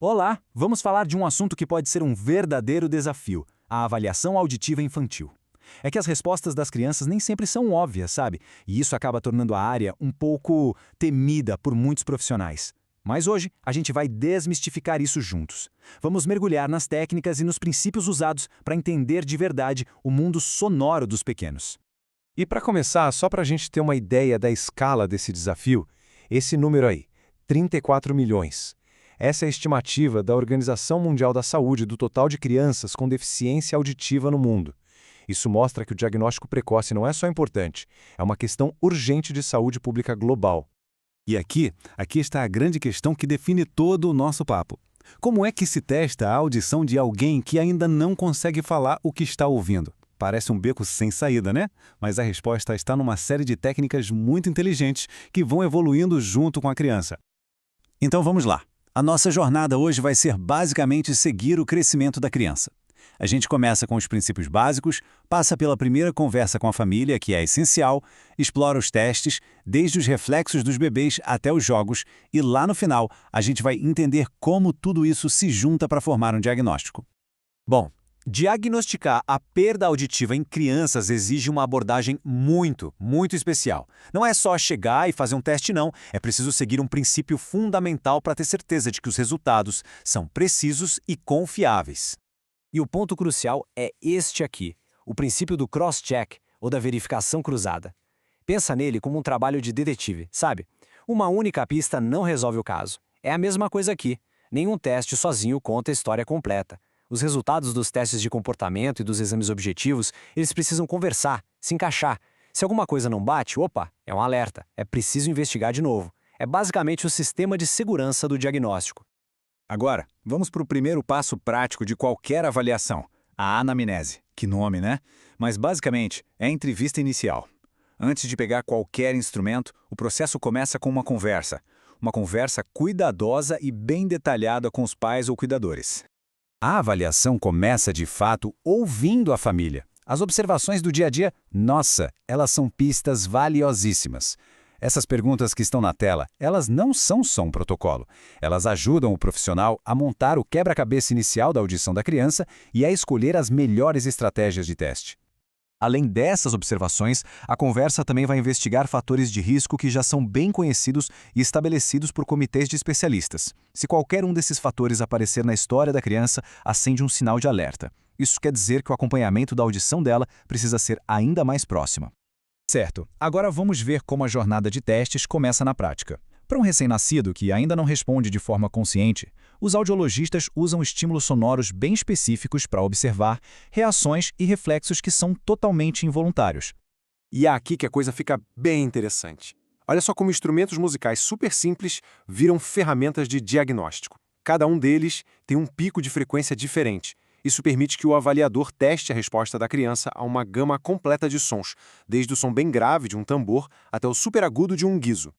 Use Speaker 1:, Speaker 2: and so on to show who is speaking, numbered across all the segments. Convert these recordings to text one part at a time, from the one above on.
Speaker 1: Olá, vamos falar de um assunto que pode ser um verdadeiro desafio: a avaliação auditiva infantil. É que as respostas das crianças nem sempre são óbvias, sabe? E isso acaba tornando a área um pouco temida por muitos profissionais. Mas hoje a gente vai desmistificar isso juntos. Vamos mergulhar nas técnicas e nos princípios usados para entender de verdade o mundo sonoro dos pequenos.
Speaker 2: E para começar, só para a gente ter uma ideia da escala desse desafio, esse número aí, 34 milhões. Essa é a estimativa da Organização Mundial da Saúde do total de crianças com deficiência auditiva no mundo. Isso mostra que o diagnóstico precoce não é só importante, é uma questão urgente de saúde pública global.
Speaker 3: E aqui está a grande questão que define todo o nosso papo. Como é que se testa a audição de alguém que ainda não consegue falar o que está ouvindo? Parece um beco sem saída, né? Mas a resposta está numa série de técnicas muito inteligentes que vão evoluindo junto com a criança. Então vamos lá. A nossa jornada hoje vai ser basicamente seguir o crescimento da criança. A gente começa com os princípios básicos, passa pela primeira conversa com a família, que é essencial, explora os testes, desde os reflexos dos bebês até os jogos, e lá no final a gente vai entender como tudo isso se junta para formar um diagnóstico.
Speaker 1: Bom, diagnosticar a perda auditiva em crianças exige uma abordagem muito especial. Não é só chegar e fazer um teste, não. É preciso seguir um princípio fundamental para ter certeza de que os resultados são precisos e confiáveis. E o ponto crucial é este aqui, o princípio do cross-check, ou da verificação cruzada. Pensa nele como um trabalho de detetive, sabe? Uma única pista não resolve o caso. É a mesma coisa aqui. Nenhum teste sozinho conta a história completa. Os resultados dos testes de comportamento e dos exames objetivos, eles precisam conversar, se encaixar. Se alguma coisa não bate, opa, é um alerta. É preciso investigar de novo. É basicamente o sistema de segurança do diagnóstico.
Speaker 3: Agora, vamos para o primeiro passo prático de qualquer avaliação, a anamnese. Que nome, né? Mas basicamente é a entrevista inicial. Antes de pegar qualquer instrumento, o processo começa com uma conversa. Uma conversa cuidadosa e bem detalhada com os pais ou cuidadores. A avaliação começa, de fato, ouvindo a família. As observações do dia a dia, nossa, elas são pistas valiosíssimas. Essas perguntas que estão na tela, elas não são só um protocolo. Elas ajudam o profissional a montar o quebra-cabeça inicial da audição da criança e a escolher as melhores estratégias de teste. Além dessas observações, a conversa também vai investigar fatores de risco que já são bem conhecidos e estabelecidos por comitês de especialistas. Se qualquer um desses fatores aparecer na história da criança, acende um sinal de alerta. Isso quer dizer que o acompanhamento da audição dela precisa ser ainda mais próximo. Certo, agora vamos ver como a jornada de testes começa na prática. Para um recém-nascido que ainda não responde de forma consciente, os audiologistas usam estímulos sonoros bem específicos para observar reações e reflexos que são totalmente involuntários.
Speaker 2: E é aqui que a coisa fica bem interessante. Olha só como instrumentos musicais super simples viram ferramentas de diagnóstico. Cada um deles tem um pico de frequência diferente. Isso permite que o avaliador teste a resposta da criança a uma gama completa de sons, desde o som bem grave de um tambor até o super agudo de um guizo.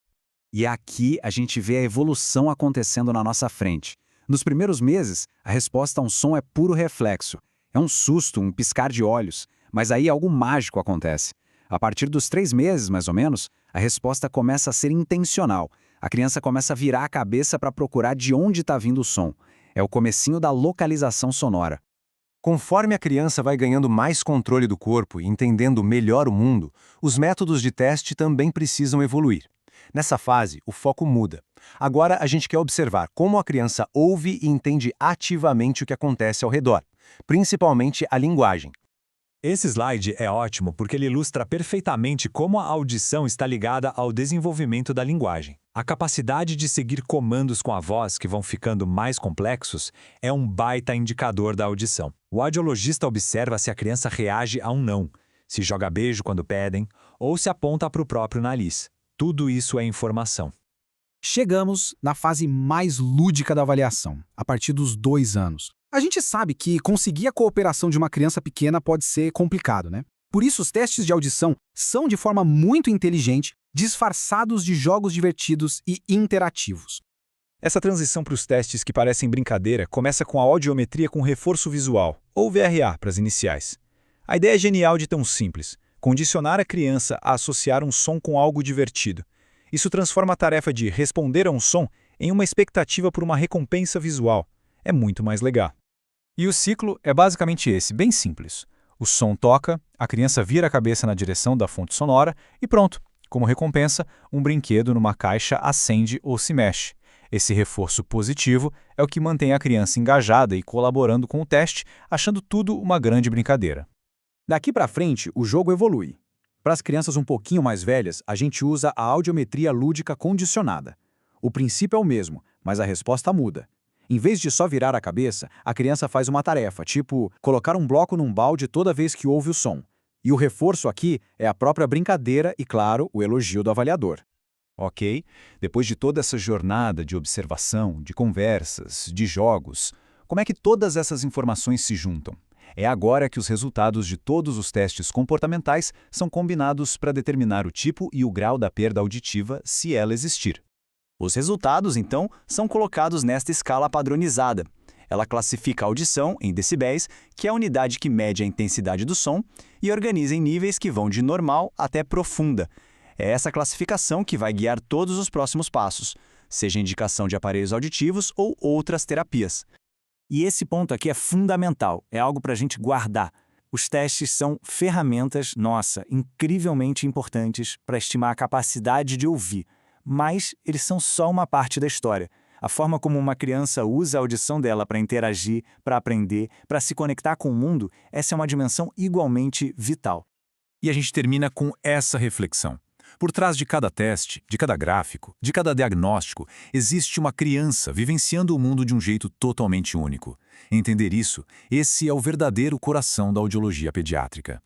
Speaker 3: E aqui a gente vê a evolução acontecendo na nossa frente. Nos primeiros meses, a resposta a um som é puro reflexo. É um susto, um piscar de olhos, mas aí algo mágico acontece. A partir dos 3 meses, mais ou menos, a resposta começa a ser intencional. A criança começa a virar a cabeça para procurar de onde está vindo o som. É o comecinho da localização sonora.
Speaker 2: Conforme a criança vai ganhando mais controle do corpo e entendendo melhor o mundo, os métodos de teste também precisam evoluir. Nessa fase, o foco muda. Agora a gente quer observar como a criança ouve e entende ativamente o que acontece ao redor, principalmente a linguagem.
Speaker 4: Esse slide é ótimo porque ele ilustra perfeitamente como a audição está ligada ao desenvolvimento da linguagem. A capacidade de seguir comandos com a voz, que vão ficando mais complexos, é um baita indicador da audição. O audiologista observa se a criança reage a um não, se joga beijo quando pedem, ou se aponta para o próprio nariz. Tudo isso é informação.
Speaker 5: Chegamos na fase mais lúdica da avaliação, a partir dos 2 anos. A gente sabe que conseguir a cooperação de uma criança pequena pode ser complicado, né? Por isso, os testes de audição são, de forma muito inteligente, disfarçados de jogos divertidos e interativos.
Speaker 4: Essa transição para os testes que parecem brincadeira começa com a audiometria com reforço visual, ou VRA para as iniciais. A ideia é genial de tão simples: condicionar a criança a associar um som com algo divertido. Isso transforma a tarefa de responder a um som
Speaker 3: em uma expectativa por uma recompensa visual. É muito mais legal. E o ciclo é basicamente esse, bem simples. O som toca, a criança vira a cabeça na direção da fonte sonora e pronto. Como recompensa, um brinquedo numa caixa acende ou se mexe. Esse reforço positivo é o que mantém a criança engajada e colaborando com o teste, achando tudo uma grande brincadeira.
Speaker 1: Daqui para frente, o jogo evolui. Para as crianças um pouquinho mais velhas, a gente usa a audiometria lúdica condicionada. O princípio é o mesmo, mas a resposta muda. Em vez de só virar a cabeça, a criança faz uma tarefa, tipo colocar um bloco num balde toda vez que ouve o som. E o reforço aqui é a própria brincadeira e, claro, o elogio do avaliador.
Speaker 3: Ok, depois de toda essa jornada de observação, de conversas, de jogos, como é que todas essas informações se juntam? É agora que os resultados de todos os testes comportamentais são combinados para determinar o tipo e o grau da perda auditiva, se ela existir.
Speaker 1: Os resultados, então, são colocados nesta escala padronizada. Ela classifica a audição em decibéis, que é a unidade que mede a intensidade do som, e organiza em níveis que vão de normal até profunda. É essa classificação que vai guiar todos os próximos passos, seja indicação de aparelhos auditivos ou outras terapias. E esse ponto aqui é fundamental, é algo para a gente guardar. Os testes são ferramentas, incrivelmente importantes para estimar a capacidade de ouvir, mas eles são só uma parte da história. A forma como uma criança usa a audição dela para interagir, para aprender, para se conectar com o mundo, essa é uma dimensão igualmente vital.
Speaker 3: E a gente termina com essa reflexão. Por trás de cada teste, de cada gráfico, de cada diagnóstico, existe uma criança vivenciando o mundo de um jeito totalmente único. Entender isso, esse é o verdadeiro coração da audiologia pediátrica.